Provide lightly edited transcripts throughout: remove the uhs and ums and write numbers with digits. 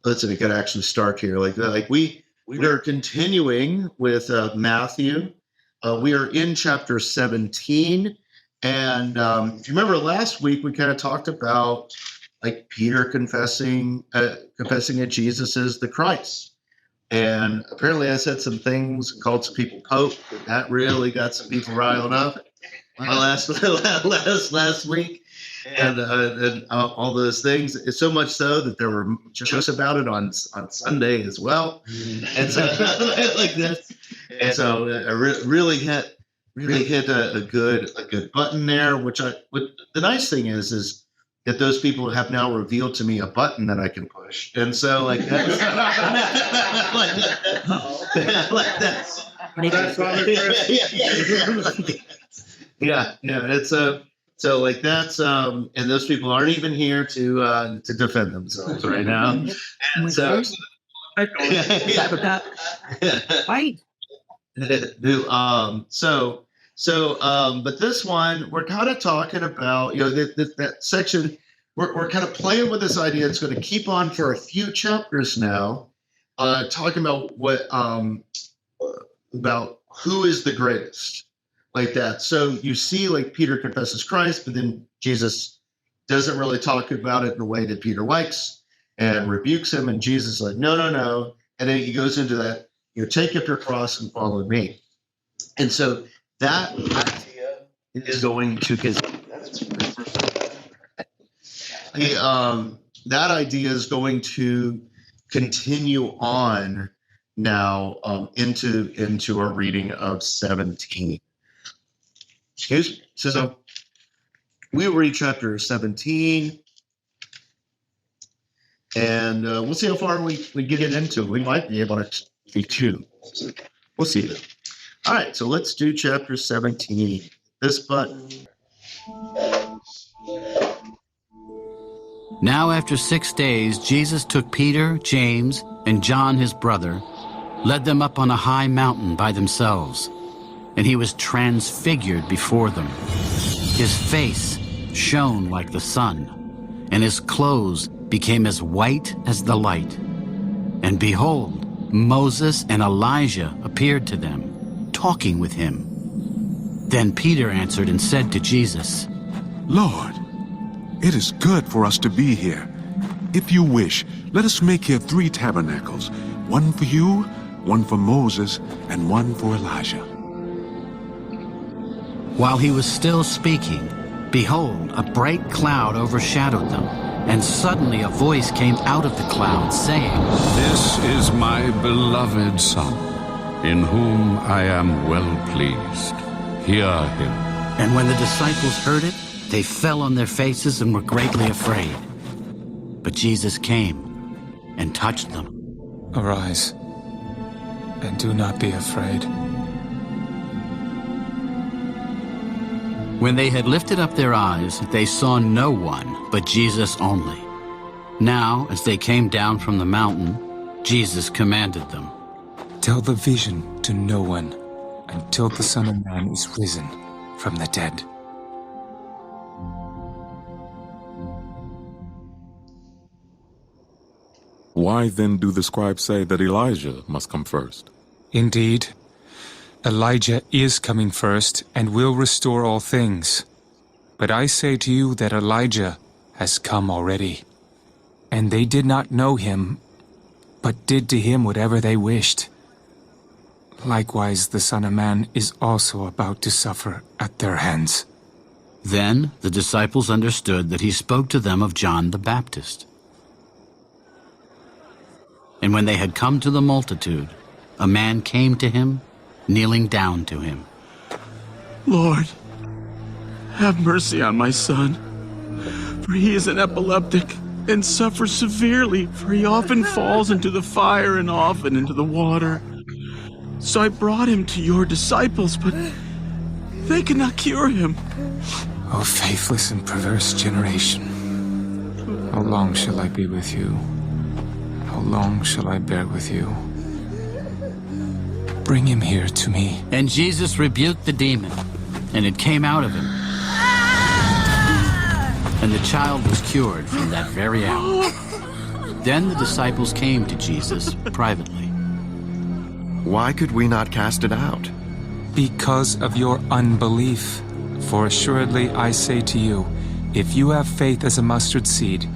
listen, we got to actually start here. Like we are continuing with Matthew. We are in chapter 17. And if you remember last week, we kind of talked about like Peter confessing that Jesus is the Christ. And apparently I said some things, called some people Pope. That really got some people riled up last week. And all those things. It's so much so that there were jokes about it on Sunday as well. And so like this. And so I really hit a good button there, what the nice thing is that those people have now revealed to me a button that I can push. And so like that's it's so like that's and those people aren't even here to defend themselves right now. And so Right. But this one, we're kind of talking about, that section, we're kind of playing with this idea. It's going to keep on for a few chapters now, talking about about who is the greatest, like that. So you see, like Peter confesses Christ, but then Jesus doesn't really talk about it in a way that Peter likes and rebukes him. And Jesus is like, no. And then he goes into that, take up your cross and follow me. And so that idea is going to that idea is going to continue on now into our reading of 17. Excuse me. So we read chapter 17, and we'll see how far we get it into. We might be able to do 2. We'll see. All right, so let's do chapter 17. This button. Now after 6 days, Jesus took Peter, James, and John his brother, led them up on a high mountain by themselves, and he was transfigured before them. His face shone like the sun, and his clothes became as white as the light. And behold, Moses and Elijah appeared to them, talking with him. Then Peter answered and said to Jesus, Lord, it is good for us to be here. If you wish, let us make here 3 tabernacles, one for you, one for Moses, and one for Elijah. While he was still speaking, behold, a bright cloud overshadowed them, and suddenly a voice came out of the cloud, saying, This is my beloved Son, in whom I am well pleased. Hear him. And when the disciples heard it, they fell on their faces and were greatly afraid. But Jesus came and touched them. Arise, and do not be afraid. When they had lifted up their eyes, they saw no one but Jesus only. Now, as they came down from the mountain, Jesus commanded them, Tell the vision to no one until the Son of Man is risen from the dead. Why then do the scribes say that Elijah must come first? Indeed, Elijah is coming first and will restore all things. But I say to you that Elijah has come already. And they did not know him, but did to him whatever they wished. Likewise, the Son of Man is also about to suffer at their hands. Then the disciples understood that he spoke to them of John the Baptist. And when they had come to the multitude, a man came to him, kneeling down to him. Lord, have mercy on my son, for he is an epileptic and suffers severely, for he often falls into the fire and often into the water. So I brought him to your disciples, but they could not cure him. O faithless and perverse generation, how long shall I be with you? How long shall I bear with you? Bring him here to me. And Jesus rebuked the demon, and it came out of him. And the child was cured from that very hour. Then the disciples came to Jesus privately. Why could we not cast it out? Because of your unbelief. For assuredly I say to you, if you have faith as a mustard seed,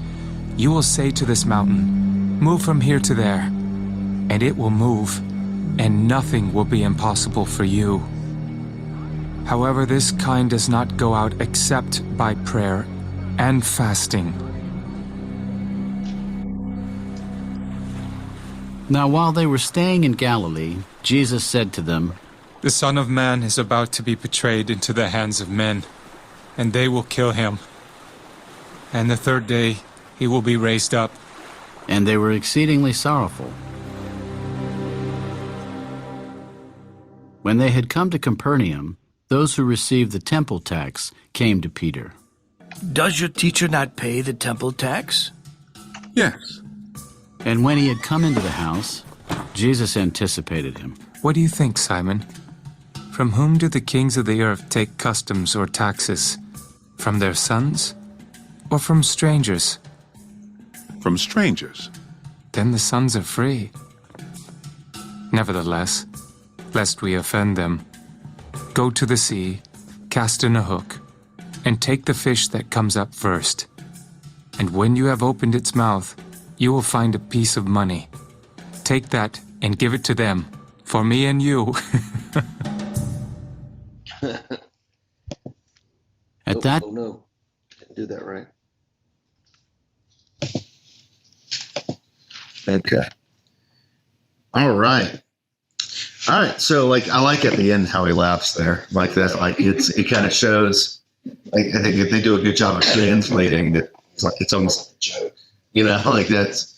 you will say to this mountain, move from here to there, and it will move, and nothing will be impossible for you. However, this kind does not go out except by prayer and fasting. Now while they were staying in Galilee, Jesus said to them, The Son of Man is about to be betrayed into the hands of men, and they will kill him. And the third day he will be raised up. and they were exceedingly sorrowful. When they had come to Capernaum, those who received the temple tax came to Peter. Does your teacher not pay the temple tax? Yes. And when he had come into the house, Jesus anticipated him. What do you think, Simon? From whom do the kings of the earth take customs or taxes? From their sons or from strangers? From strangers. Then the sons are free. Nevertheless, lest we offend them, go to the sea, cast in a hook, and take the fish that comes up first. And when you have opened its mouth, you will find a piece of money. Take that and give it to them, for me and you. At that, Oh no, didn't do that right. Okay. All right. All right. So, like, I like at the end how he laughs there, like that. Like it kind of shows. Like, I think if they do a good job of translating it, it's almost a joke, you know. Like that's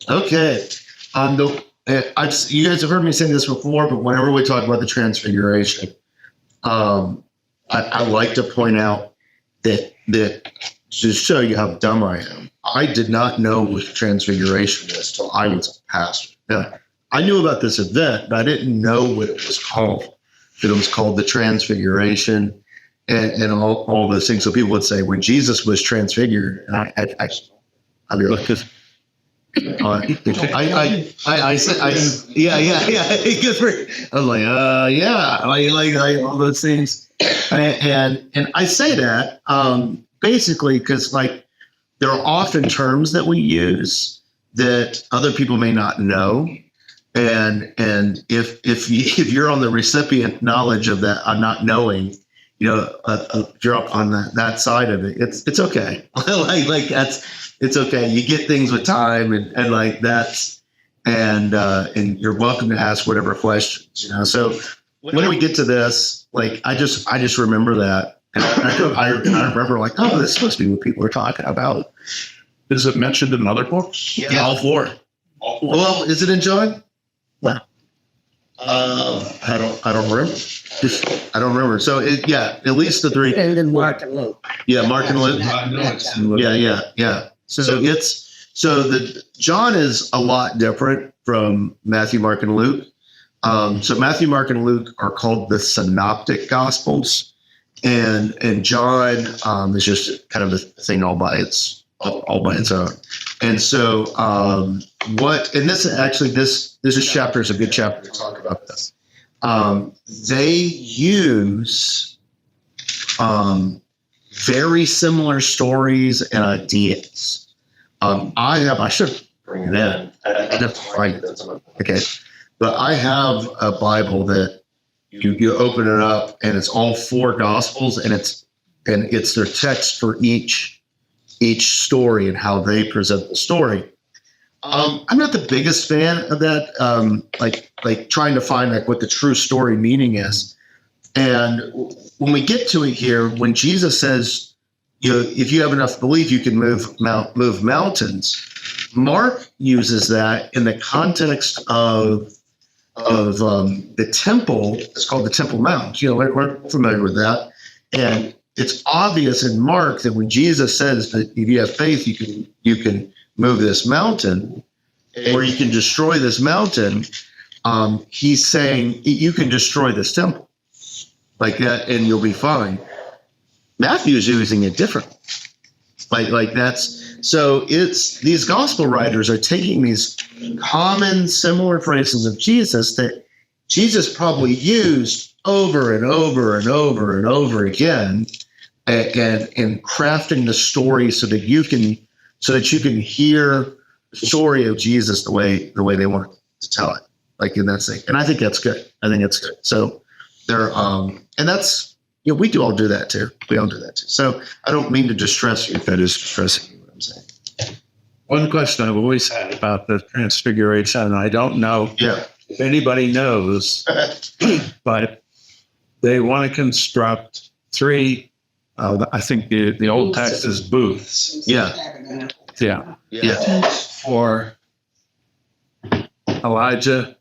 okay. You guys have heard me say this before, but whenever we talk about the Transfiguration, I like to point out that to show you how dumb I am. I did not know what the Transfiguration was till I was a pastor. Now, I knew about this event, but I didn't know what it was called. That it was called the Transfiguration and all those things. So people would say when Jesus was transfigured, and I'll be like, because I said, yeah. I'm like, like all those things, and I say that basically because like there are often terms that we use that other people may not know, and if you're on the recipient knowledge of that, not knowing, you know, if you're up on that side of it, it's okay. like it's okay. You get things with time and like that's, and you're welcome to ask whatever questions, you know. So when we get to this, like, I just remember that. And I remember like, oh, this is supposed to be what people are talking about. Is it mentioned in other books? Yeah. All four. Well, is it in John? Well, I don't remember. I don't remember. So at least the three. And then Mark and Luke. Yeah, Mark and Luke. Yeah. So the John is a lot different from Matthew, Mark, and Luke. So Matthew, Mark, and Luke are called the Synoptic Gospels, and John is just kind of a thing all by its own. And so this chapter is a good chapter to talk about this. They use very similar stories and ideas. I should bring it in. I have to write it. Okay. But I have a Bible that you open it up and it's all four Gospels and it's their text for each story and how they present the story. I'm not the biggest fan of that, like trying to find like what the true story meaning is. And when we get to it here, when Jesus says, you know, if you have enough belief, you can move mountains. Mark uses that in the context of the temple. It's called the Temple Mount. You know, we're familiar with that. And it's obvious in Mark that when Jesus says that if you have faith, you can move this mountain, or you can destroy this mountain, he's saying you can destroy this temple like that and you'll be fine. Matthew is using it different. Like that's So it's these gospel writers are taking these common, similar phrases of Jesus that Jesus probably used over and over and over and over again, and crafting the story so that you can hear the story of Jesus the way they want to tell it. Like in that thing. And I think that's good. I think it's good. So they're and that's we do all do that too. We all do that too. So I don't mean to distress you if that is distressing you, what I'm saying. One question I've always had about the Transfiguration, and I don't know if anybody knows, but they want to construct 3. I think the old text is booths. Yeah. For Elijah,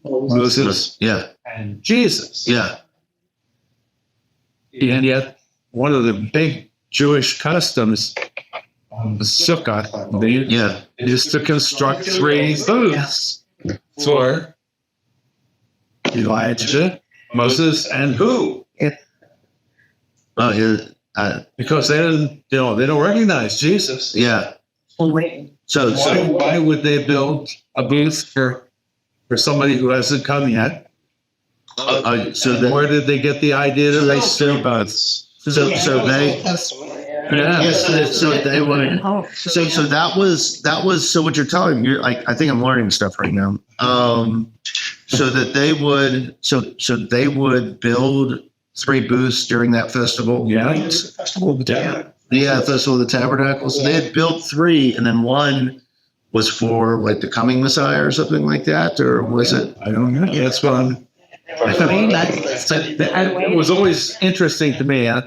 Moses, and Jesus. Yeah. And yet, one of the big Jewish customs, the Sukkot, is to construct 3 booths for Elijah, Moses, and who? Because they don't recognize Jesus. Yeah. So why would they build a booth for somebody who hasn't come yet? Where did they get the idea that they still booths? So they so what you're telling me, I think I'm learning stuff right now. So that they would build 3 booths during that festival. Festival of the Tabernacles. Yeah, Festival of the Tabernacles. They had built 3, and then one was for like the coming Messiah or something like that, or was it? I don't know. Yeah, that's what it was always interesting to me. I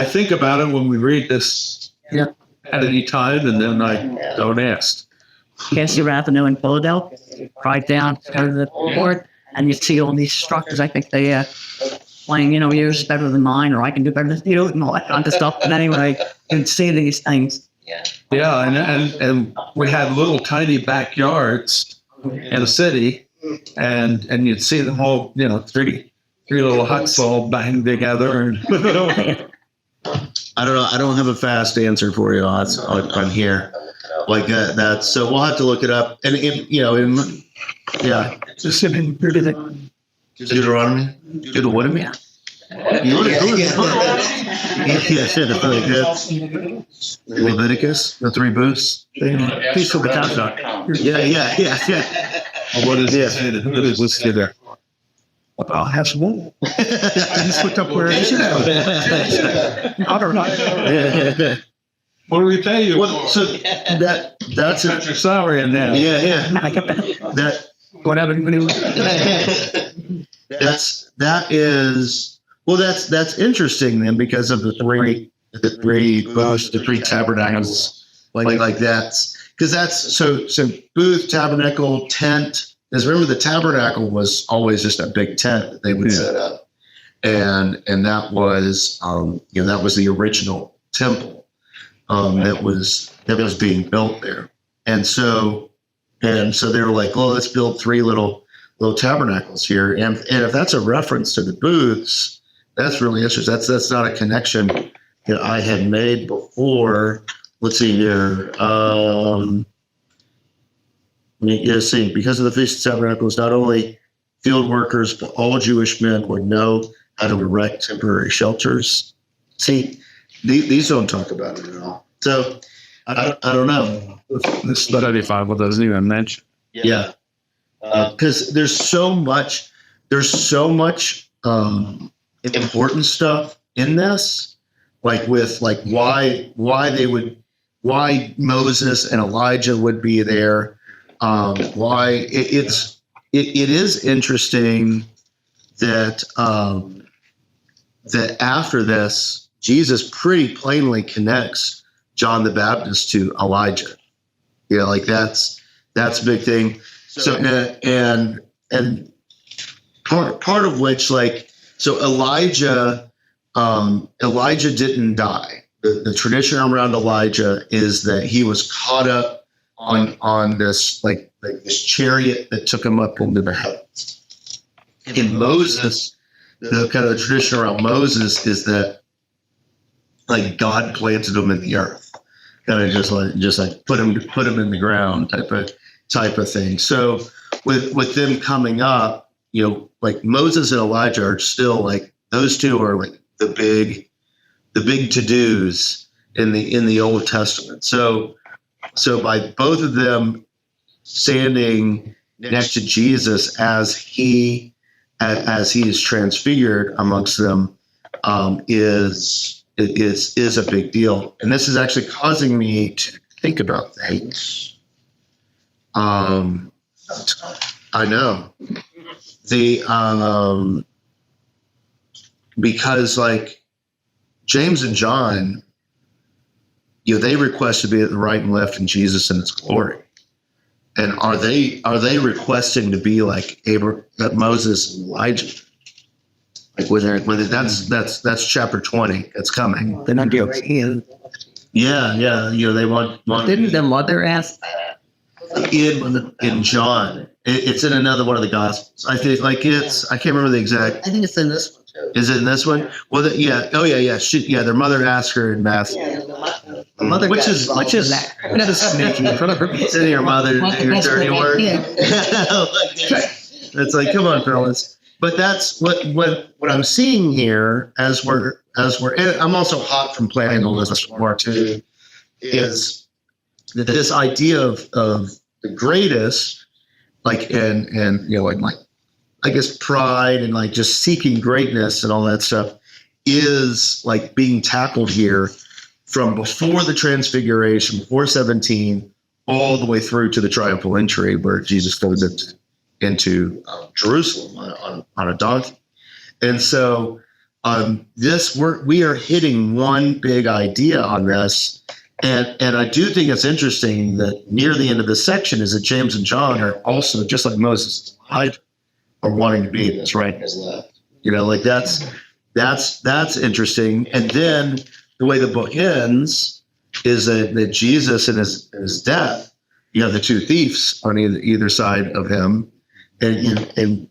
think about it when we read this at any time, and then I don't ask. Cassie Rathenow in Philadelphia, right down to the port, and you see all these structures. I think they playing, yours is better than mine, or I can do better than you, and all that kind of stuff. But anyway, you can see these things. Yeah, and we had little tiny backyards in the city, and you'd see them all, 3 little huts all banged together. And I don't know. I don't have a fast answer for you on here. Like that. So we'll have to look it up. And just in Deuteronomy. Deuteronomy. Leviticus, the 3 booths. Peace of the Town. Yeah. What is it? Let's get there. I'll have some more. I just looked up where it is. I don't know. What do we pay you? Well, so that's your salary in there. Yeah. I get that. That Whatever. that's interesting then, because of the 3 booths, the 3 tabernacles, like that. Because that's so booth, tabernacle, tent. Because remember, the tabernacle was always just a big tent that they would set up, and that was that was the original temple that was being built there, and so they were like, oh, let's build 3 little tabernacles here, and if that's a reference to the booths, that's really interesting. That's not a connection that I had made before. Let's see here. See, because of the Feast of Tabernacles, not only field workers, but all Jewish men would know how to erect temporary shelters. See, these don't talk about it at all. So I don't know. This study Bible doesn't even mention. Yeah, because there's so much important stuff in this, like with why Moses and Elijah would be there. Why it is interesting that that after this, Jesus pretty plainly connects John the Baptist to Elijah. That's a big thing. So and part of which Elijah didn't die. The tradition around Elijah is that he was caught up on this this chariot that took him up into the heavens. In Moses, the kind of tradition around Moses is that like God planted them in the earth, kind of just like put them in the ground type of thing. So with them coming up, like Moses and Elijah are still like, those two are like the big to-dos in the Old Testament. So by both of them standing next to Jesus as he is transfigured amongst them, is a big deal. And this is actually causing me to think about things. I know because like James and John, they request to be at the right and left in Jesus and His glory. And are they requesting to be like Moses and Elijah? Like whether that's chapter 20. It's coming. They're not guilty. Yeah. They want. Didn't the mother ask that? In John, it's in another one of the Gospels. I think I can't remember the exact. I think it's in this one too. Is it in this one? Well, yeah. Oh, yeah. Their mother asked her in Matthew. The mother, which is that? That's sneaky in front of her. Send your mother to your dirty work. It's like, come on, fellas. But that's what I'm seeing here as we're. I'm also hot from planning all this more too. Is that this idea of the greatest, like and like I guess pride and like just seeking greatness and all that stuff is like being tackled here from before the transfiguration, before 17, all the way through to the triumphal entry where Jesus goes into Jerusalem on a donkey. And so we are hitting one big idea on this. And I do think it's interesting that near the end of this section is that James and John are also, just like Moses and Elijah, are wanting to be in this right and his left. Like that's interesting. And then the way the book ends is that Jesus in his death, you have the two thieves on either side of him, and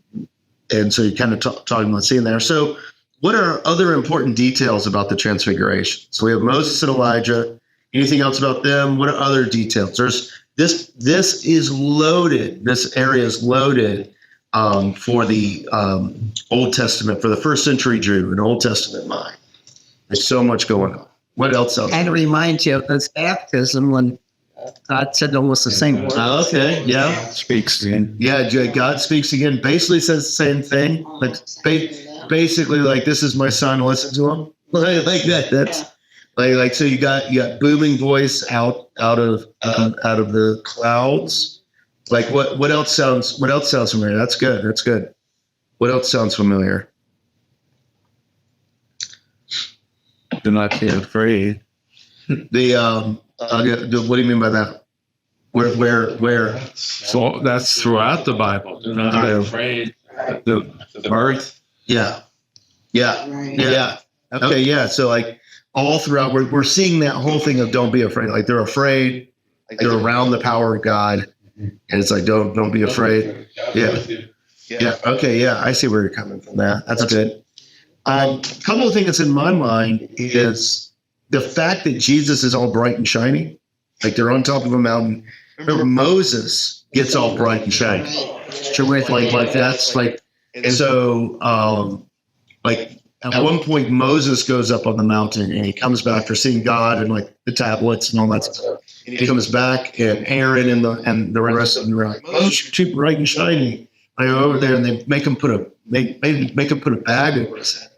so you kind of talking about seeing there. So what are other important details about the transfiguration? So we have Moses and Elijah. Anything else about them? What are other details? There's this is loaded. This area is loaded for the Old Testament, for the first century Jew, an Old Testament mind. There's so much going on. What else? Kind of reminds you of this baptism when God said almost the same word. Okay, yeah. Speaks again. Yeah, God speaks again. Basically says the same thing. Like basically, like, this is my son. Listen to him. Like that. That's like so. You got booming voice out of the clouds. Like what else sounds familiar? That's good. What else sounds familiar? Do not be afraid. What do you mean by that? Where? So that's throughout the Bible. Do not be afraid. The birth. Yeah. Okay, yeah. So like all throughout, we're seeing that whole thing of don't be afraid. Like they're afraid. They're around the power of God, and it's like don't be afraid. Yeah. Okay. Yeah, I see where you're coming from. That's good. A couple of things that's in my mind is the fact that Jesus is all bright and shiny, like they're on top of a mountain. Remember, Moses gets all bright and shiny. Like that's like, and so like at one point Moses goes up on the mountain and he comes back for seeing God and like the tablets and all that stuff. And he comes back and Aaron and the rest of them are like, oh, you're too bright and shiny. I go over there and they make him put a bag over his head.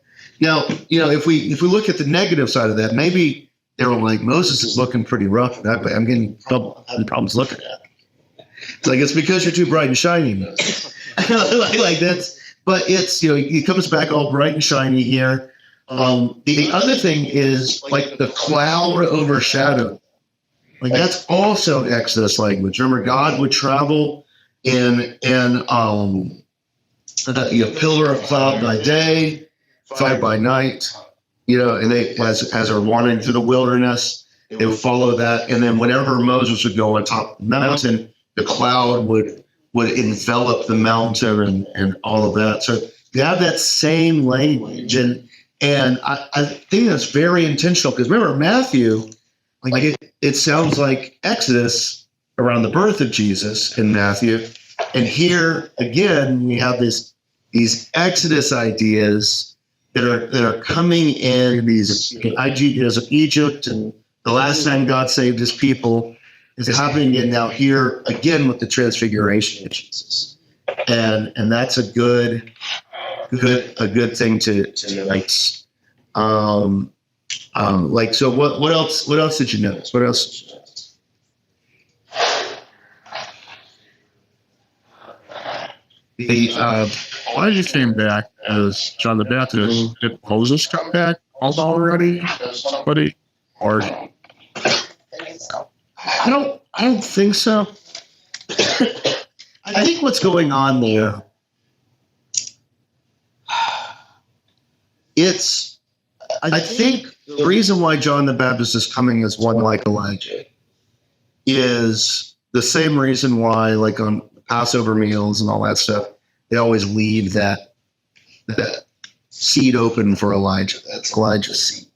Now, if we look at the negative side of that, maybe they were like, Moses is looking pretty rough. I'm getting problems looking at him. It's like, it's because you're too bright and shiny, Moses. like that's, but it's, he comes back all bright and shiny here. The other thing is like the cloud overshadowed. Like that's also Exodus language. Remember, God would travel in a pillar of cloud by day, fire by night, and they, as they're wandering through the wilderness, they would follow that. And then whenever Moses would go on top of the mountain, the cloud would envelop the mountain and all of that. So you have that same language. And And I think that's very intentional because remember Matthew, like it sounds like Exodus around the birth of Jesus in Matthew. And here again, we have these Exodus ideas that are coming in, these ideas of Egypt and the last time God saved his people is happening in now here again with the transfiguration of Jesus. And that's a good thing to like so what else did you notice? What else? Why did you came back as John the Baptist? Did Moses come back already? Buddy? Or I don't think so. I think what's going on there, I think the reason why John the Baptist is coming as one like Elijah is the same reason why, like on Passover meals and all that stuff, they always leave that seed open for Elijah. That's Elijah's seed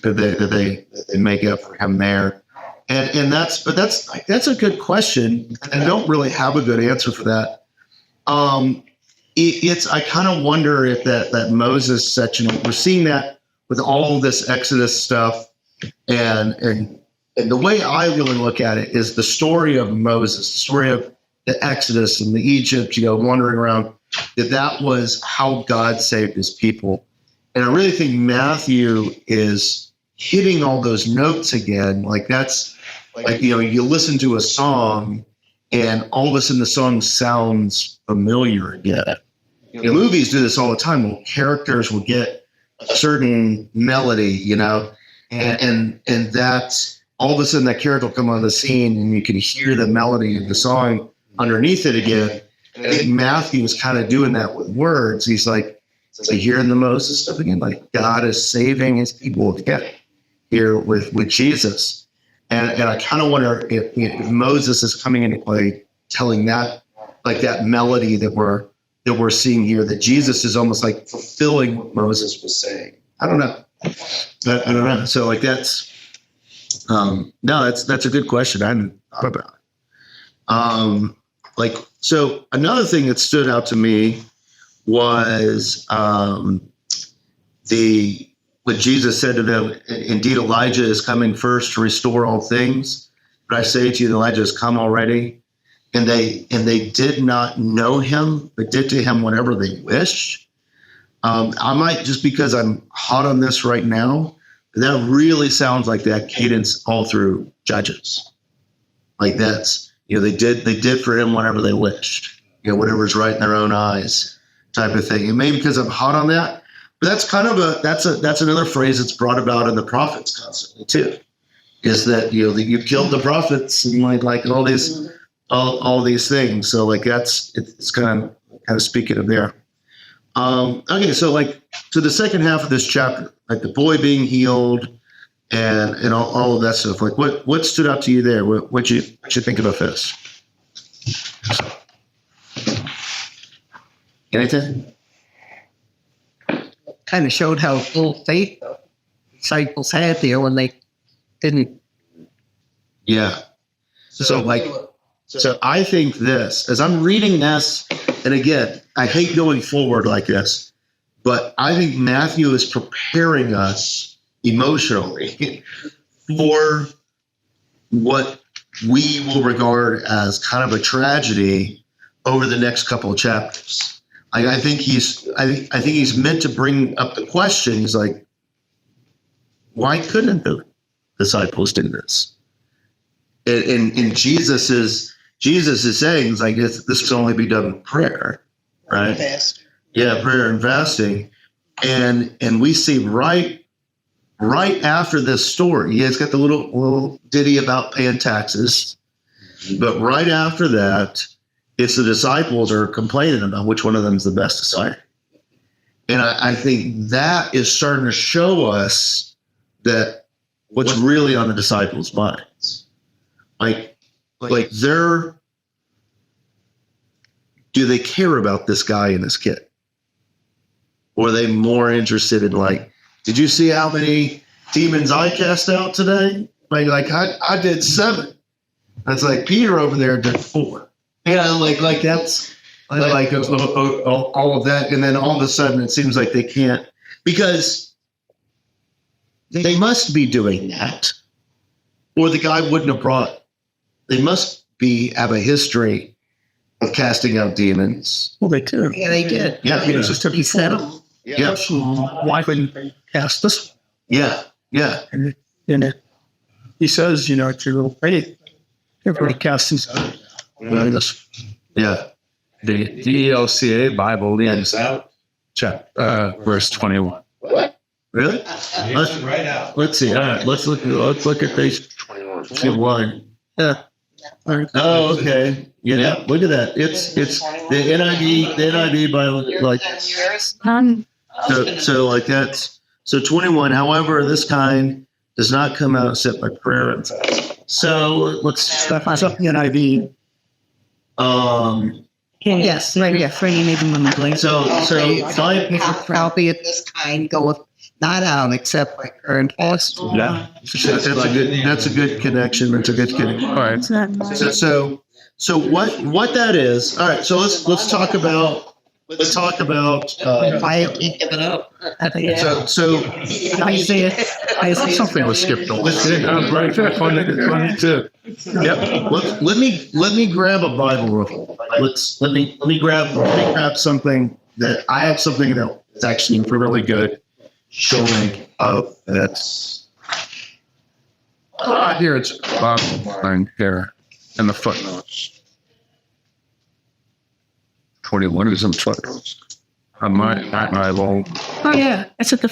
that they make up for him there. And that's a good question. I don't really have a good answer for that. I kind of wonder if that Moses section, we're seeing that with all this Exodus stuff, and the way I really look at it is the story of Moses, the story of the Exodus and the Egypt, wandering around, that was how God saved his people. And I really think Matthew is hitting all those notes again. Like that's like, you listen to a song and all of a sudden the song sounds familiar again. Movies do this all the time. Well, characters will get a certain melody, and that's all of a sudden that character will come on the scene and you can hear the melody of the song underneath it again. And I think Matthew is kind of doing that with words. He's like hearing the Moses stuff again, like God is saving his people again here with Jesus. And I kind of wonder if Moses is coming into play, telling that, like that melody that we're seeing here, that Jesus is almost like fulfilling what Moses was saying. I don't know. I don't know. So like that's a good question. I hadn't thought about it. So another thing that stood out to me was what Jesus said to them. Indeed, Elijah is coming first to restore all things. But I say to you, Elijah has come already. And they did not know him, but did to him whatever they wished. I might, just because I'm hot on this right now, that really sounds like that cadence all through Judges. Like that's, they did for him whatever they wished, whatever's right in their own eyes, type of thing. And maybe because I'm hot on that, but that's kind of that's another phrase that's brought about in the prophets constantly too. Is that you killed the prophets and like all these things. So like it's kind of speaking of there. Okay, so the second half of this chapter, like the boy being healed and all of that stuff. Like what stood out to you there? What you think about this? Anything? Kind of showed how full faith the disciples had there when they didn't. Yeah. So I think this, as I'm reading this, and again, I hate going forward like this, but I think Matthew is preparing us emotionally for what we will regard as kind of a tragedy over the next couple of chapters. I think he's meant to bring up the questions like, why couldn't the disciples do this? And Jesus is saying, like, this can only be done with prayer, right? Fasting. Yeah, prayer and fasting. And we see right after this story, it's got the little ditty about paying taxes, but right after that, it's the disciples are complaining about which one of them is the best disciple. And I think that is starting to show us that what's really on the disciples' minds. Like do they care about this guy and this kid? Or are they more interested in like, did you see how many demons I cast out today? Like I did 7. That's like Peter over there did 4. Yeah, like that's like all of that, and then all of a sudden it seems like they can't, because they must be doing that, or the guy wouldn't have brought. They must have a history of casting out demons. Well, they did. Yeah, they did. Yeah, It's just He said them. yeah, why couldn't they cast this? yeah, yeah. And he says, it's your little faith. Everybody casts himself. This. Yeah. The DELCA Bible leaves out verse 21. Really? Let's see. All right, let's look at these 21. Yeah. Oh, okay. Yeah, look at that. It's the NIV Bible, like so like that's so 21. However, this kind does not come out except by prayer and fasting. So let's NIV. Yes, right. Yeah, Freddie made them women. So Albeit this kind goeth not out except by prayer and fasting. yeah, that's a good connection. That's a good connection. All right. So what that is? All right. So let's talk about. I can't give it up. So Isaiah Something was skipped over. right there. 22. Yep. Let me grab a Bible real quick. Let me grab something that I have, something that's actually really good. Showing up that's Here it's bottom line here in the footnotes. 21 is in footnotes. On my Bible. Oh yeah, it's at the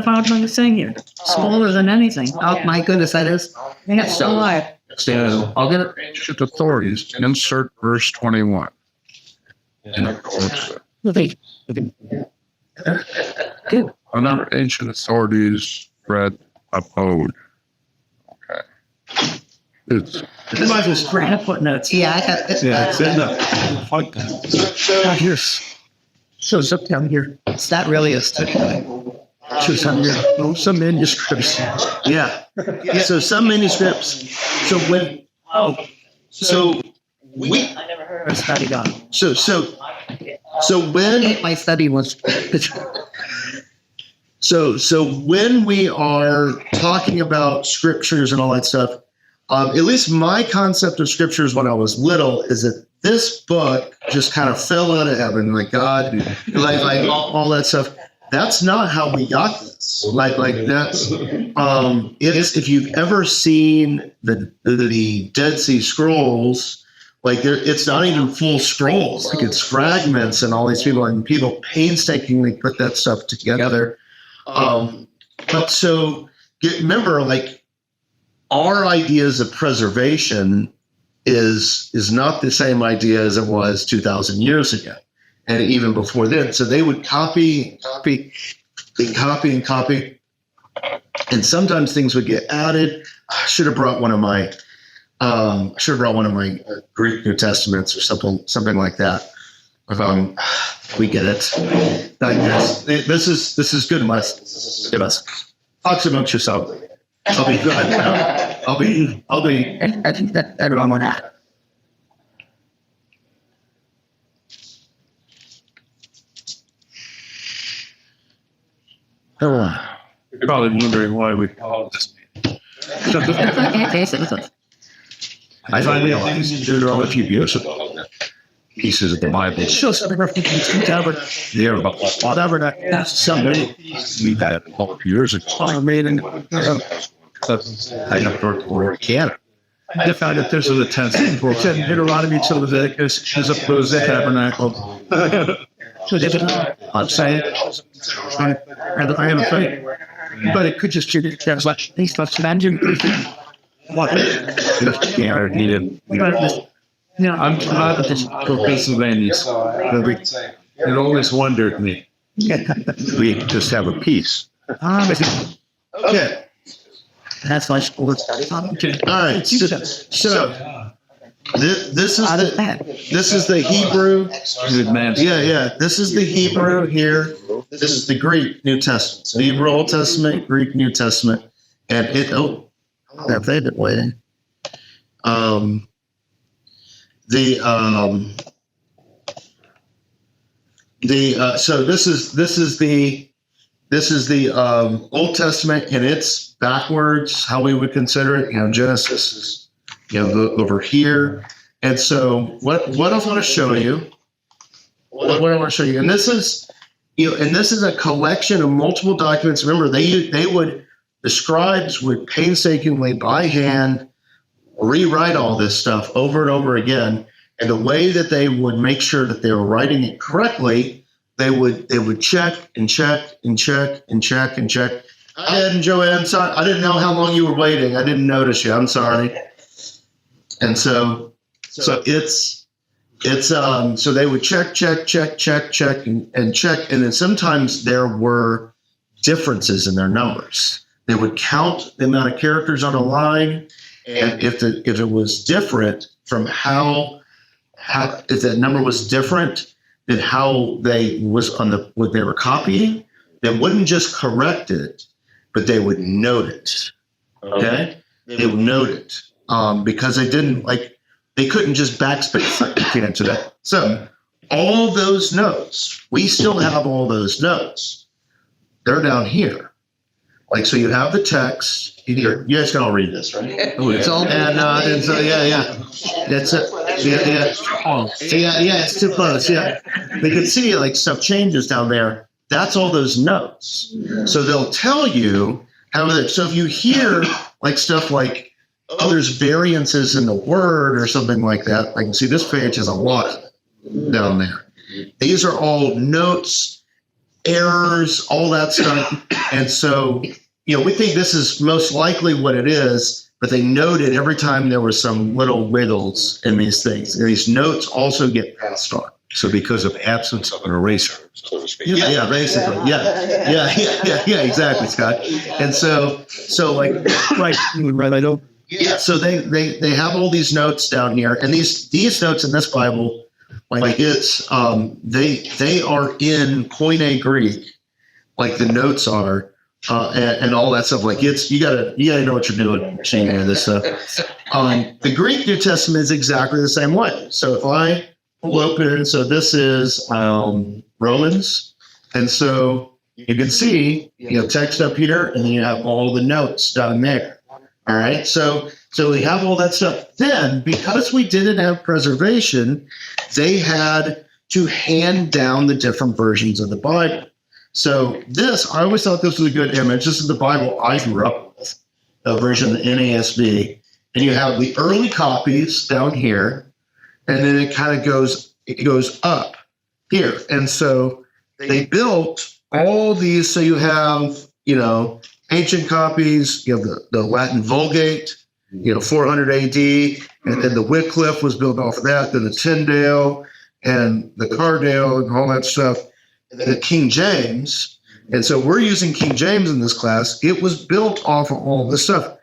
bottom of the thing here. Smaller than anything. Oh my goodness, that is. Yeah, it's so alive. So I'll get it. Ancient authorities. Insert verse 21. And of course, Good. another ancient authorities read uphold. Okay. It's The Bible's great. Footnotes. Yeah, I have this. Yeah, it's in the. Not here. Shows up down here. It's not really a study. Shows up here. Oh, some manuscripts. yeah. So some manuscripts. So when we I never heard of a study done. so when My study was. So when we are talking about scriptures and all that stuff, at least my concept of scriptures when I was little is that this book just kind of fell out of heaven, like God, like all that stuff. That's not how we got this. Like that's it's, if you've ever seen the Dead Sea Scrolls, like it's not even full scrolls. Like it's fragments, and all these people painstakingly put that stuff together. But so remember, like our ideas of preservation is not the same idea as it was 2,000 years ago, and even before then. So they would copy, and sometimes things would get added. I should have brought one of my Greek New Testaments or something like that. We get it. This is good advice. Give us. Talk amongst yourself. I'll be good. I'll be. I think that everyone would have. You're probably wondering why we call this. I finally realized a few years ago that pieces of the Bible. It shows the reference to They're about whatever that's somebody we had a couple of years ago. I made an I never worked Canada. I found that this is a tense for Deuteronomy to Leviticus as opposed to tabernacle. I'm saying I am afraid. But it could just be these folks imagine. what Canada needed. I'm not for Pennsylvania. It always wondered me. We just have a peace. okay. That's why school. All right. So this is the Hebrew. Yeah. This is the Hebrew here. This is the Greek New Testament. So Hebrew Old Testament, Greek New Testament, and have they been waiting? So this is the Old Testament, and it's backwards how we would consider it. Genesis is over here, and so what I want to show you, and this is a collection of multiple documents. Remember, the scribes would painstakingly by hand rewrite all this stuff over and over again. And the way that they would make sure that they were writing it correctly, they would check and check and check and check and check. And Joanne, sorry, I didn't know how long you were waiting. I didn't notice you. I'm sorry. And so it's so they would check and check, and then sometimes there were differences in their numbers. They would count the amount of characters on a line, and if it was different from if that number was different than how they was on what they were copying, they wouldn't just correct it, but they would note it. Okay, they would note it because they couldn't just backspace like you can today. So all those notes, we still have all those notes. They're down here. So you have the text. You guys can all read this, right? Oh, it's all. And so that's it. Yeah, it's too close. Yeah, they can see stuff changes down there. That's all those notes. So they'll tell you how. So if you hear stuff there's variances in the word or something like that, see this page has a lot down there. These are all notes, errors, all that stuff, and so. We think this is most likely what it is, but they noted every time there were some little wiggles in these things. And these notes also get passed on. So because of absence of an eraser, so to speak. Yeah, basically. Yeah, exactly, Scott. And so they have all these notes down here, and these notes in this Bible, it's they are in Koine Greek, the notes are. And all that stuff, you gotta know what you're doing. Saying this stuff. The Greek New Testament is exactly the same way. So if I will open, so this is Romans, and so you can see text up here, and then you have all the notes down there. All right, so we have all that stuff. Then because we didn't have preservation, they had to hand down the different versions of the Bible. So I always thought this was a good image. This is the Bible I grew up with, a version of the NASB. And you have the early copies down here, and then it kind of goes up here. And so they built all these. So you have, ancient copies, you have the Latin Vulgate, 400 AD, and then the Wycliffe was built off of that, then the Tyndale and the Cardale and all that stuff. The King James, and so we're using King James in this class. It was built off of all this stuff.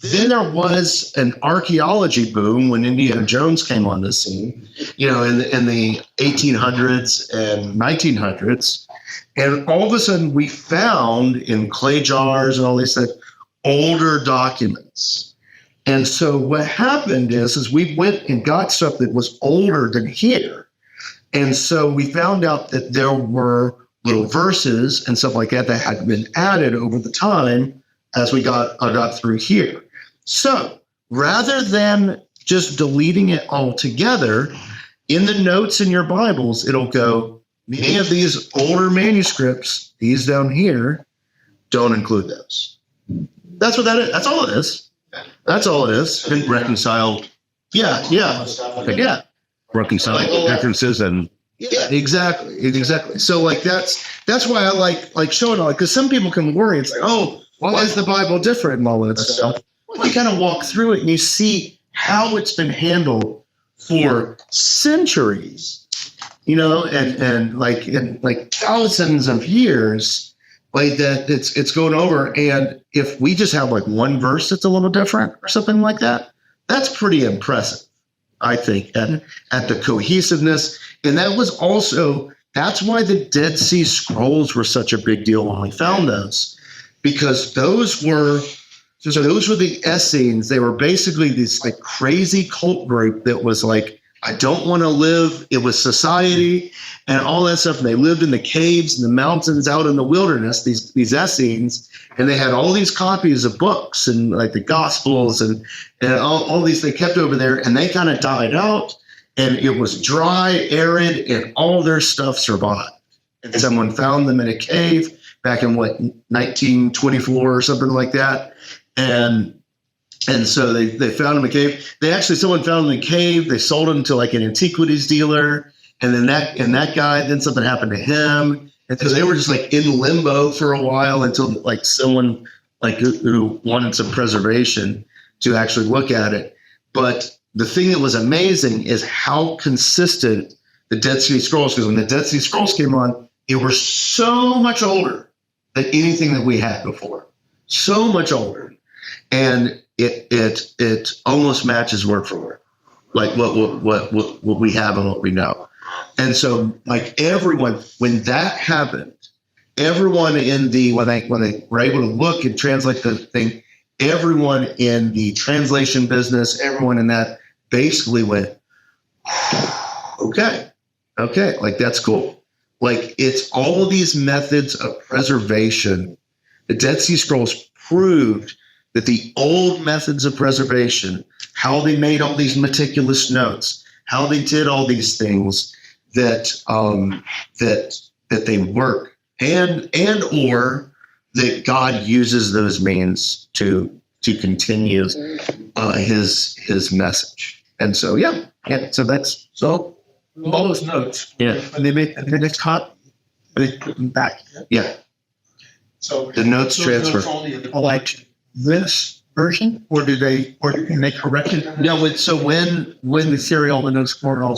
Then there was an archaeology boom when Indiana Jones came on the scene, in the 1800s and 1900s, and all of a sudden we found in clay jars and all these things older documents. And so what happened is we went and got stuff that was older than here. And so we found out that there were little verses and stuff like that had been added over the time as we got through here. So rather than just deleting it all together, in the notes in your Bibles, it'll go, many of these older manuscripts, these down here, don't include those. That's what that is. That's all it is. That's all it is. And reconcile. Yeah. Reconcile differences and exactly. So that's why I like showing all, because some people can worry. It's why is the Bible different and all that stuff? Well, you kind of walk through it and you see how it's been handled for centuries, and thousands of years, that it's going over. And if we just have one verse that's a little different or something like that, that's pretty impressive. I think, at the cohesiveness. And that's why the Dead Sea Scrolls were such a big deal when we found those, because those were the Essenes. They were basically this like crazy cult group that was like, I don't want to live. It was society and all that stuff. And they lived in the caves and the mountains out in the wilderness, these Essenes, and they had all these copies of books and like the Gospels and all these they kept over there, and they kind of died out, and it was dry, arid, and all their stuff survived. And someone found them in a cave back in 1924 or something like that. And so they found him in a cave. Someone found him in a cave. They sold him to like an antiquities dealer. And then that guy, then something happened to him. And because they were just like in limbo for a while until like someone like who wanted some preservation to actually look at it. But the thing that was amazing is how consistent the Dead Sea Scrolls, because when the Dead Sea Scrolls came on, they were so much older than anything that we had before. So much older. And it almost matches word for word, like what we have and what we know. And so like everyone, when that happened, everyone when they were able to look and translate the thing, everyone in the translation business, everyone in that basically went, okay, like that's cool. Like it's all of these methods of preservation. The Dead Sea Scrolls proved that the old methods of preservation, how they made all these meticulous notes, how they did all these things, that they work, and or that God uses those means to continue his message. And so so that's So all those notes. Yeah. And they cut, they put them back. yeah. So The notes transfer. Like this version, or can they correct it? No, so when The serial and notes for all.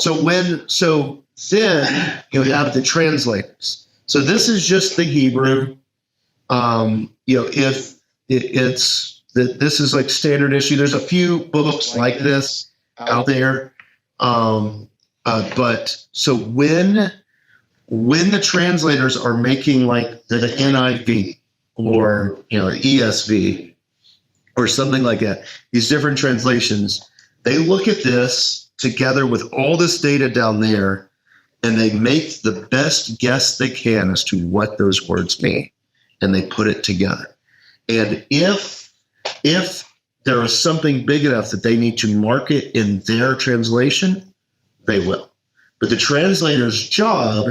then you have the translators. So this is just the Hebrew. If this is like standard issue. There's a few books like this out there. But so when the translators are making like the NIV or ESV or something like that, these different translations, they look at this together with all this data down there, and they make the best guess they can as to what those words mean, and they put it together. And if there is something big enough that they need to mark it in their translation, they will. But the translator's job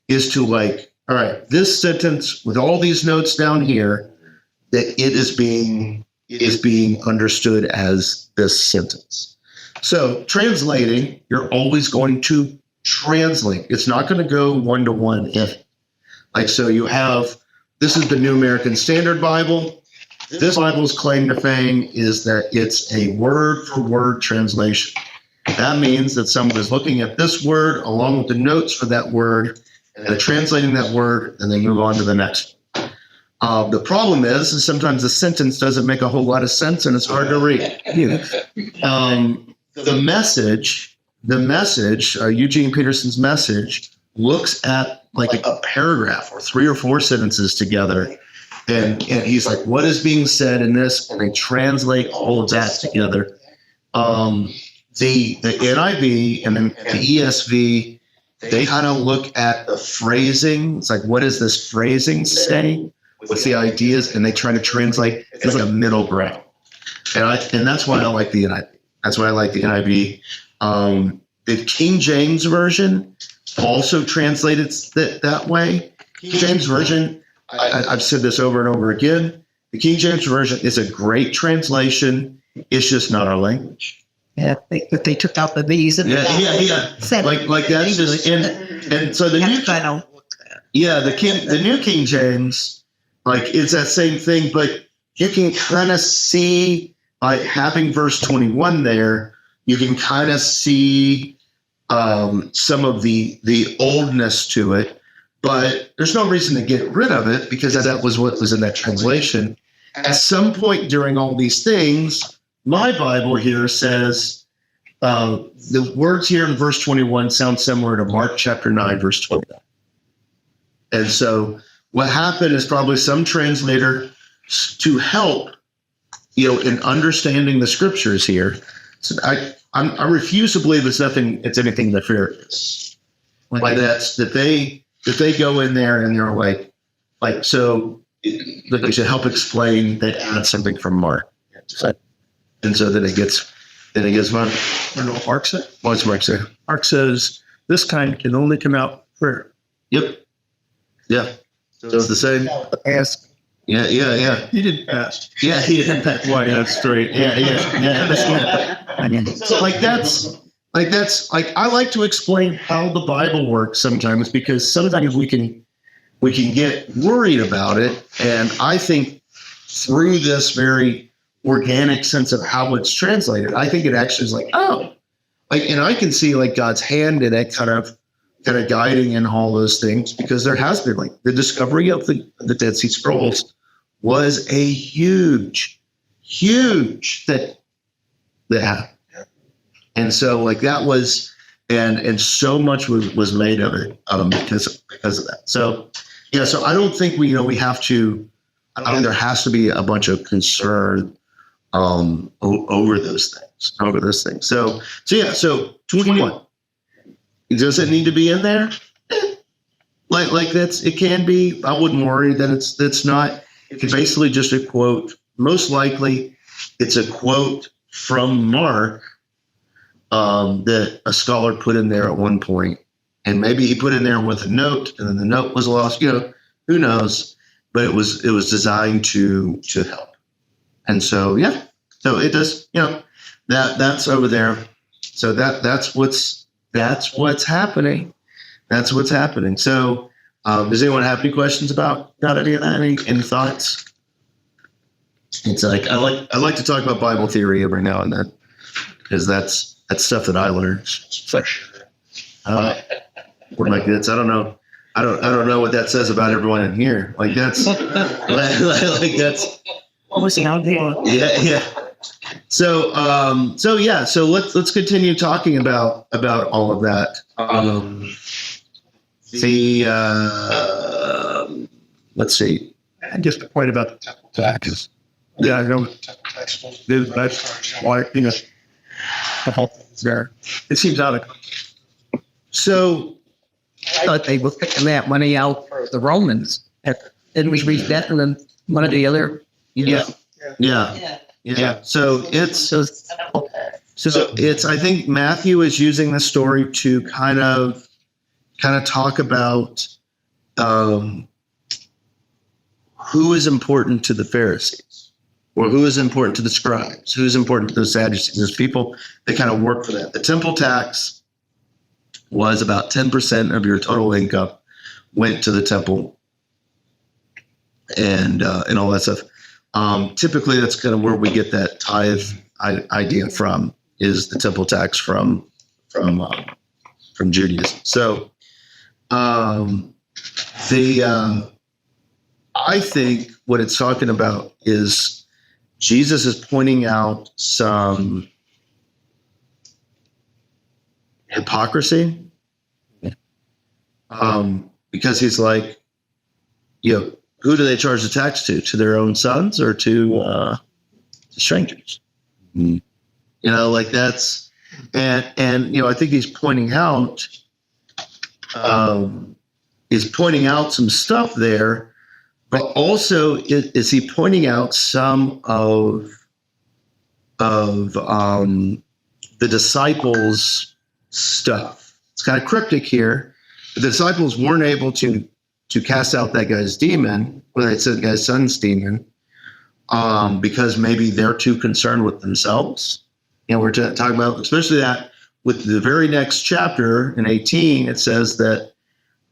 is to like, all right, this sentence with all these notes down here, that it is being understood as this sentence. So translating, you're always going to translate. It's not going to go one-to-one in. Like, so you have, this is the New American Standard Bible. This Bible's claim to fame is that it's a word-for-word translation. That means that someone is looking at this word along with the notes for that word, and they're translating that word, and they move on to the next. The problem is sometimes the sentence doesn't make a whole lot of sense, and it's hard to read. The message, Eugene Peterson's message, looks at like a paragraph or 3 or 4 sentences together, and he's like, what is being said in this? And they translate all of that together. The NIV and then the ESV, they kind of look at the phrasing. It's like, what does this phrasing say? What's the ideas? And they try to translate. It's like a middle ground. And that's why I like the NIV. That's why I like the NIV. The King James Version also translated that way. King James Version, I've said this over and over again. The King James Version is a great translation. It's just not our language. Yeah, they took out the these and Said like that. And so the New King James, like it's that same thing, but you can kind of see by having verse 21 there, you can kind of see some of the oldness to it, but there's no reason to get rid of it because that was what was in that translation. At some point during all these things, my Bible here says the words here in verse 21 sound similar to Mark chapter 9, verse 29. And so what happened is probably some translator to help, in understanding the scriptures here. So I refuse to believe it's anything nefarious. Like that they go in there and they're like so that they should help explain they add something from Mark. And so then it gets fun. You know what Mark said? What's Mark say? Mark says this kind can only come out prayer. Yep. Yeah. So it's the same. Ask. Yeah. He didn't pass. Yeah, he didn't pass. Why, that's straight. Yeah. So I like to explain how the Bible works sometimes, because sometimes we can get worried about it. And I think through this very organic sense of how it's translated, I think it actually is and I can see like God's hand in it kind of guiding in all those things, because there has been the discovery of the Dead Sea Scrolls was a huge thing that happened. And so that was, and so much was made of it because of that. So I don't think we have to. I think there has to be a bunch of concern over those things. So 21. Does it need to be in there? It can be. I wouldn't worry that it's not. It's basically just a quote. Most likely, it's a quote from Mark that a scholar put in there at one point, and maybe he put in there with a note, and then the note was lost. Who knows? But it was designed to help, and so so it does. That's over there. So that's what's happening. That's what's happening. So, does anyone have any questions about any of that? Any thoughts? It's I like to talk about Bible theory every now and then, because that's stuff that I learned. We're like this. I don't know. I don't know what that says about everyone in here. That's that's. What was the idea? Yeah. So let's continue talking about all of that. Let's see. Just a point about the temple taxes. Yeah, I know. That's why there. It seems out of. So I thought they were picking that money out for the Romans. Didn't we read that in one of the other? Yeah. So it's. I think Matthew is using the story to kind of talk about who is important to the Pharisees, or who is important to the scribes, who is important to the Sadducees. There's people that kind of work for that. The temple tax was about 10% of your total income went to the temple, and all that stuff. Typically, that's kind of where we get that tithe idea from, is the temple tax from Judaism. So, I think what it's talking about is Jesus is pointing out some hypocrisy, because he's like, who do they charge the tax to? To their own sons or to strangers? Mm-hmm. That's, and I think he's pointing out some stuff there, but also is he pointing out some of the disciples' stuff? It's kind of cryptic here. The disciples weren't able to cast out that guy's demon, or they said the guy's son's demon, because maybe they're too concerned with themselves. We're talking about, especially that with the very next chapter in 18, it says that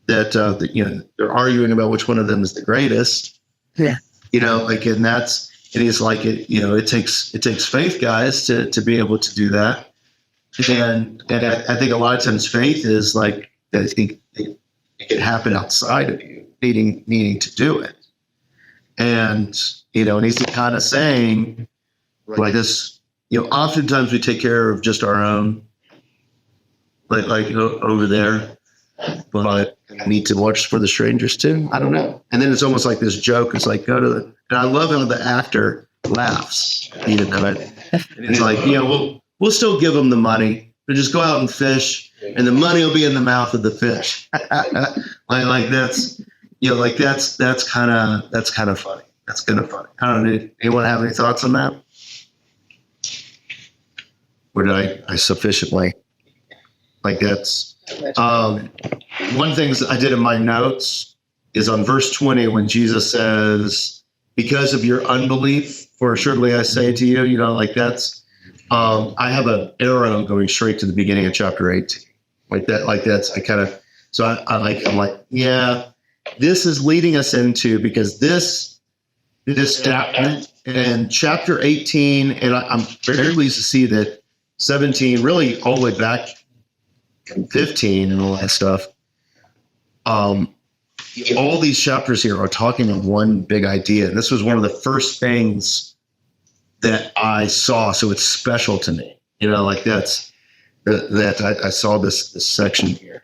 they're arguing about which one of them is the greatest. Yeah. And he's like, it takes faith, guys, to be able to do that. And I think a lot of times faith is like that. It can happen outside of you needing to do it. And, and he's kind of saying like this, oftentimes we take care of just our own, over there, but I need to watch for the strangers too. I don't know. And then it's almost like this joke. It's like, and I love how the actor laughs, even though it's like, we'll still give them the money, but just go out and fish, and the money will be in the mouth of the fish. That's kind of funny. That's kind of funny. I don't know. Anyone have any thoughts on that? Or did I sufficiently? That's one thing I did in my notes is on verse 20 when Jesus says, "Because of your unbelief, for assuredly I say to you," that's. I have an arrow going straight to the beginning of chapter 18, that's I'm like, yeah, this is leading us into, because this in chapter 18, and I'm very pleased to see that 17, really all the way back from 15 and all that stuff. All these chapters here are talking of one big idea. And this was one of the first things that I saw. So it's special to me, that I saw this section here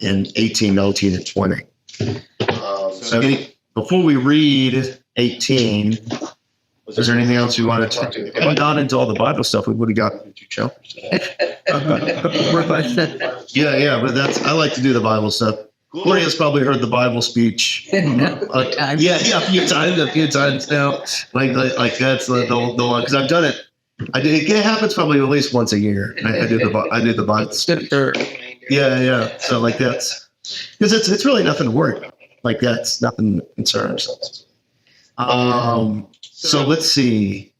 in 18, 19, and 20. Before we read 18, is there anything else you want to talk about? If we got into all the Bible stuff, we would have gotten into chapters. Yeah, but I like to do the Bible stuff. Gloria's probably heard the Bible speech. A few times now. That's the one, because I've done it. It happens probably at least once a year. I do the Bible stuff. Yeah. So that's because it's really nothing to worry about. That's nothing to concern ourselves. So let's see.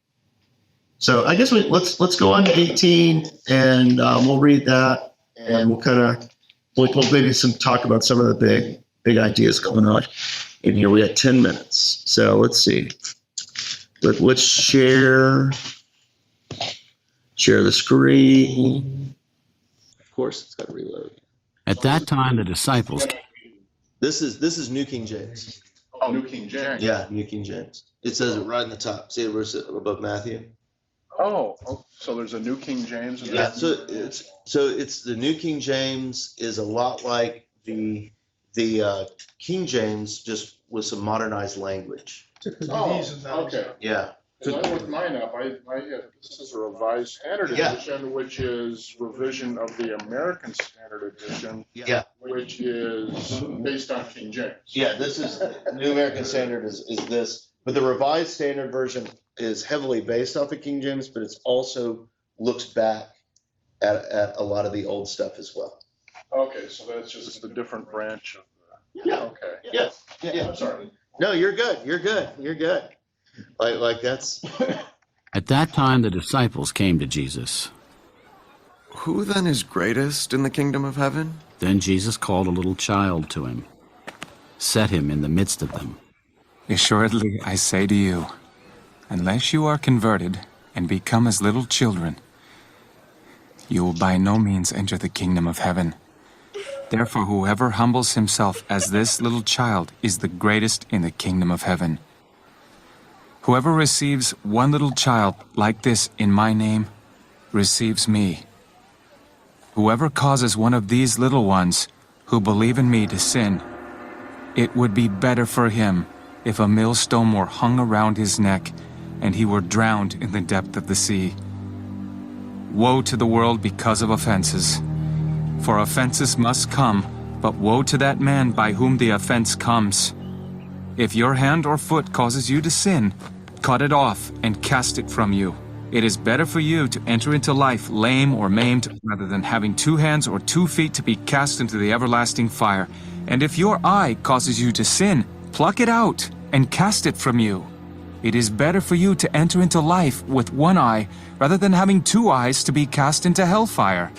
So I guess let's go on to 18, and we'll read that, and we'll maybe talk about some of the big ideas going on in here. We had 10 minutes, so let's see. Let's share the screen. Of course, it's got to reload. At that time, the disciples. This is New King James. Oh, New King James. Yeah, New King James. It says it right in the top. See it verse above Matthew. Oh, so there's a New King James. Yeah. So it's the New King James is a lot like the King James, just with some modernized language. Oh, okay. Yeah. Because I looked mine up. This is a Revised Standard Edition, which is revision of the American Standard Edition. Yeah. Which is based on King James. Yeah. This is New American Standard is this, but the Revised Standard Version is heavily based off of King James, but it's also looks back at a lot of the old stuff as well. Okay, so that's just a different branch of the. Yeah. Okay. Yeah. I'm sorry. No, you're good. Like that's. At that time, the disciples came to Jesus. Who then is greatest in the kingdom of heaven? Then Jesus called a little child to him, set him in the midst of them. Assuredly, I say to you, unless you are converted and become as little children, you will by no means enter the kingdom of heaven. Therefore, whoever humbles himself as this little child is the greatest in the kingdom of heaven. Whoever receives one little child like this in my name receives me. Whoever causes one of these little ones who believe in me to sin, it would be better for him if a millstone were hung around his neck and he were drowned in the depth of the sea. Woe to the world because of offenses. For offenses must come, but woe to that man by whom the offense comes. If your hand or foot causes you to sin, cut it off and cast it from you. It is better for you to enter into life lame or maimed rather than having 2 hands or 2 feet to be cast into the everlasting fire. And if your eye causes you to sin, pluck it out and cast it from you. It is better for you to enter into life with 1 eye rather than having 2 eyes to be cast into hellfire.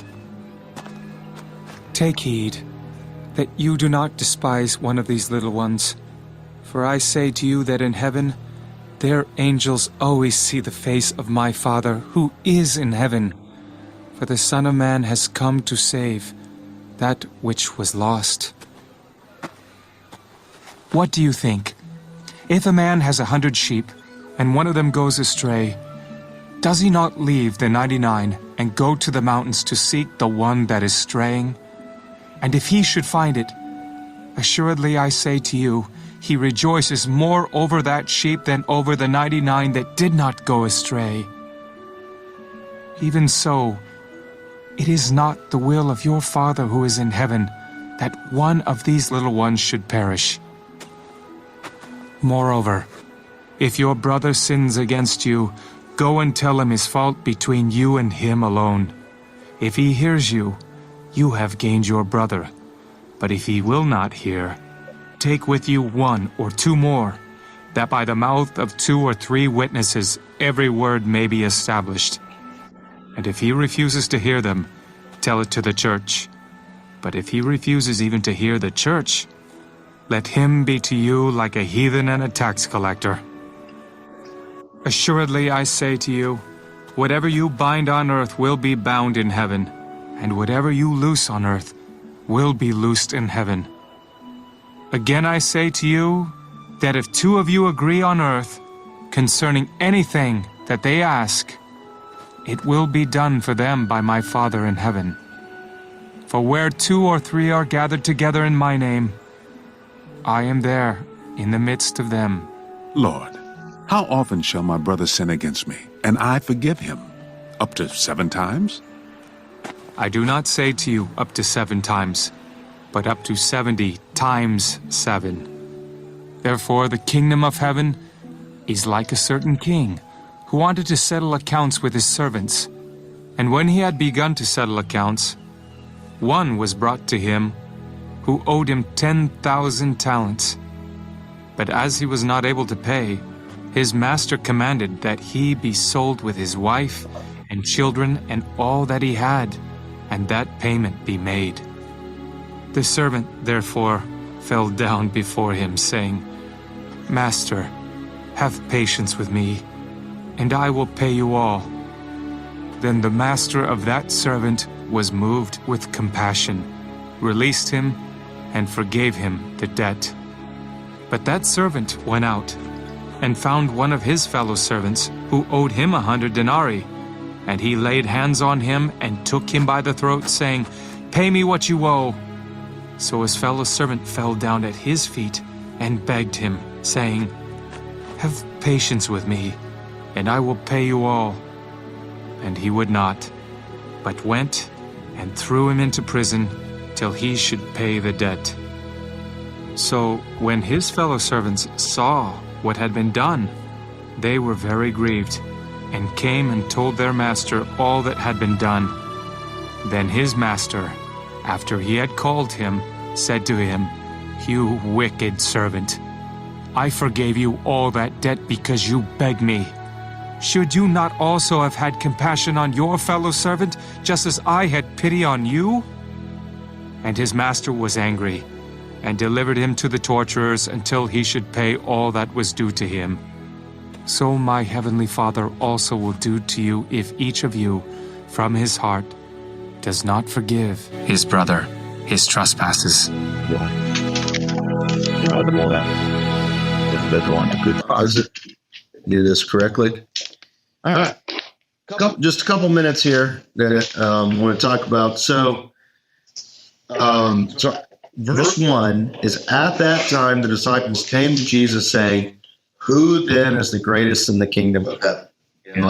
Take heed that you do not despise one of these little ones. For I say to you that in heaven, their angels always see the face of my Father who is in heaven. For the Son of Man has come to save that which was lost. What do you think? If a man has 100 sheep, and one of them goes astray, Does he not leave the 99 and go to the mountains to seek the one that is straying? And if he should find it, assuredly I say to you, he rejoices more over that sheep than over the 99 that did not go astray. Even so, it is not the will of your Father who is in heaven that one of these little ones should perish. Moreover, if your brother sins against you, go and tell him his fault between you and him alone. If he hears you, you have gained your brother. But if he will not hear, take with you 1 or 2 more, that by the mouth of 2 or 3 witnesses every word may be established. And if he refuses to hear them, tell it to the church. But if he refuses even to hear the church, let him be to you like a heathen and a tax collector. Assuredly I say to you, whatever you bind on earth will be bound in heaven, and whatever you loose on earth will be loosed in heaven. Again I say to you, that if 2 of you agree on earth concerning anything that they ask, it will be done for them by my Father in heaven. For where 2 or 3 are gathered together in my name, I am there in the midst of them. Lord, how often shall my brother sin against me, and I forgive him? Up to 7 times? I do not say to you up to 7 times, but up to 70 times 7. Therefore the kingdom of heaven is like a certain king who wanted to settle accounts with his servants. And when he had begun to settle accounts, one was brought to him who owed him 10,000 talents. But as he was not able to pay, his master commanded that he be sold with his wife and children and all that he had, and that payment be made. The servant therefore fell down before him, saying, Master, have patience with me, and I will pay you all. Then the master of that servant was moved with compassion, released him, and forgave him the debt. But that servant went out and found one of his fellow servants who owed him 100 denarii. And he laid hands on him and took him by the throat, saying, Pay me what you owe. So his fellow servant fell down at his feet and begged him, saying, Have patience with me, and I will pay you all. And he would not, but went and threw him into prison till he should pay the debt. So when his fellow servants saw what had been done, they were very grieved, and came and told their master all that had been done. Then his master, after he had called him, said to him, You wicked servant, I forgave you all that debt because you begged me. Should you not also have had compassion on your fellow servant, just as I had pity on you? And his master was angry, and delivered him to the torturers until he should pay all that was due to him. So my heavenly Father also will do to you if each of you, from his heart, does not forgive his brother his trespasses. Do this correctly. All right. Just a couple minutes here that I want to talk about. So verse 1 is, at that time the disciples came to Jesus saying, Who then is the greatest in the kingdom of heaven? And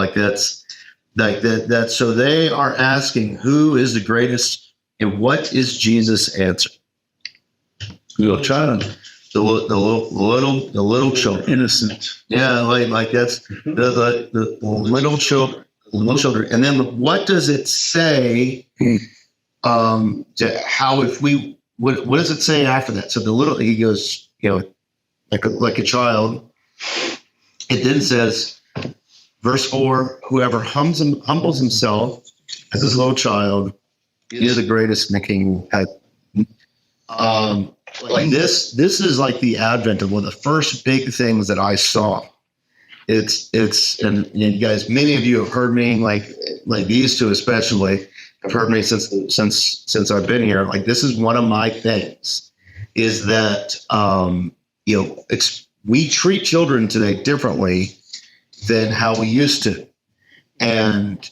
that. So they are asking, who is the greatest, and what is Jesus' answer? Little child, the little children, innocent. Yeah, like that's the little children, and then what does it say? To how if we what does it say after that? So the little, he goes, like a child. It then says, verse 4, whoever humbles himself as a little child is the greatest in the kingdom of heaven. Like this is like the advent of one of the first big things that I saw. And you guys, many of you have heard me, like these two especially, have heard me since I've been here. Like, this is one of my things, is that we treat children today differently than how we used to. and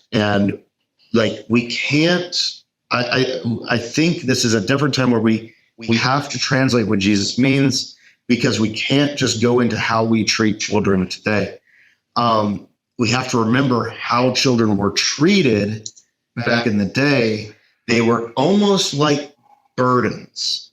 like we can't. I think this is a different time where we have to translate what Jesus means, because we can't just go into how we treat children today. We have to remember how children were treated back in the day. They were almost like burdens,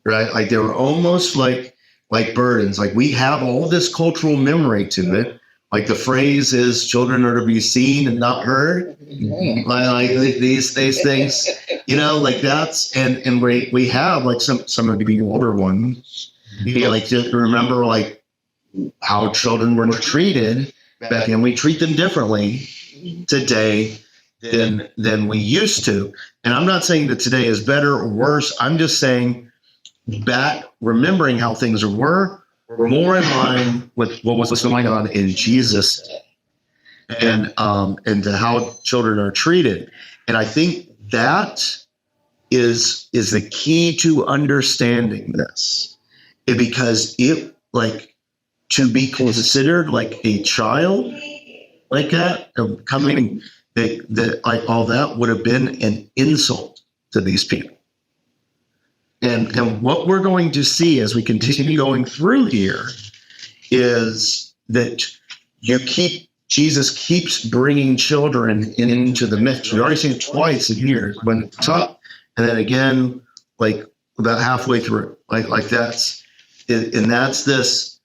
right? Like they were almost like burdens. Like we have all this cultural memory to it. Like the phrase is, children are to be seen and not heard. Like these things, like that's, and we have like some of the older ones, like just remember like how children were treated back then. We treat them differently today than we used to. And I'm not saying that today is better or worse. I'm just saying back, remembering how things were more in line with what was going on in Jesus' day, and to how children are treated. And I think that is the key to understanding this, because it, like, to be considered like a child like that, coming that like all that would have been an insult to these people. And what we're going to see as we continue going through here is that Jesus keeps bringing children into the mix. We've already seen it twice in here when it's up, and then again, like about halfway through, like that's this.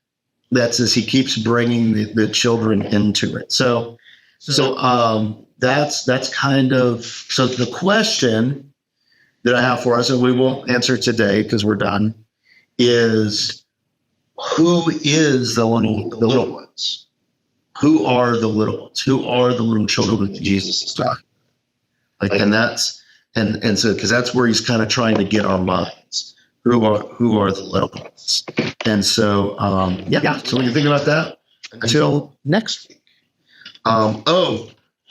He keeps bringing the children into it. So that's kind of, so the question that I have for us, and we won't answer today because we're done, is who is the little ones? Who are the little ones? Who are the little children that Jesus is talking? Like, and that's, and so, because that's where he's kind of trying to get our minds. Who are the little ones? And so, so we can think about that until next week.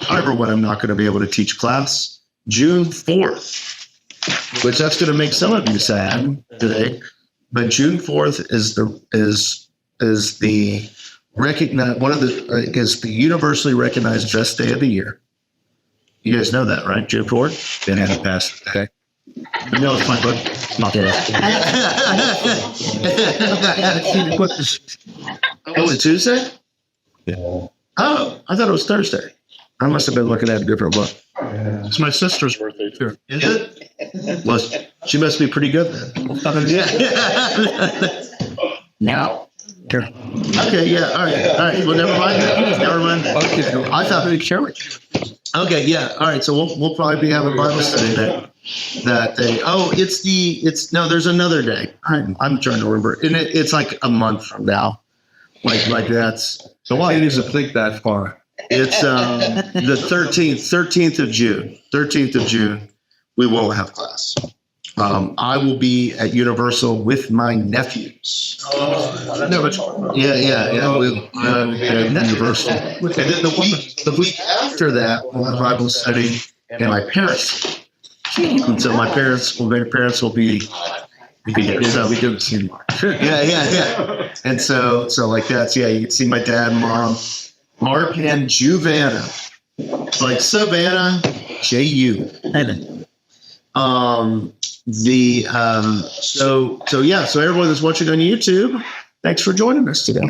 Everyone, I'm not going to be able to teach class June 4th. Which that's going to make some of you sad today, but June 4th is the universally recognized best day of the year. You guys know that, right? June 4th. Then have it passed. Okay. No, it's fine, bud. Not there. Oh, it's Tuesday? Yeah. Oh, I thought it was Thursday. I must have been looking at a different book. It's my sister's birthday too. Is it? Well, she must be pretty good then. Now. Sure. Okay, yeah, all right. Well, never mind. I thought we'd share with you. Okay, yeah, all right. So we'll probably be having Bible study that day. Oh, there's another day. I'm trying to remember, and it's like a month from now. Like that's. So why it is to think that far? It's the 13th of June. 13th of June, we won't have class. I will be at Universal with my nephews. We'll be at Universal. And then the week after that, we'll have Bible study and my parents. And so my parents will be here. So we do see Mark. Yeah. And so like that's, you can see my dad, mom, Mark, and Juvanna. Like Savannah, J-U. So everyone that's watching on YouTube, thanks for joining us today.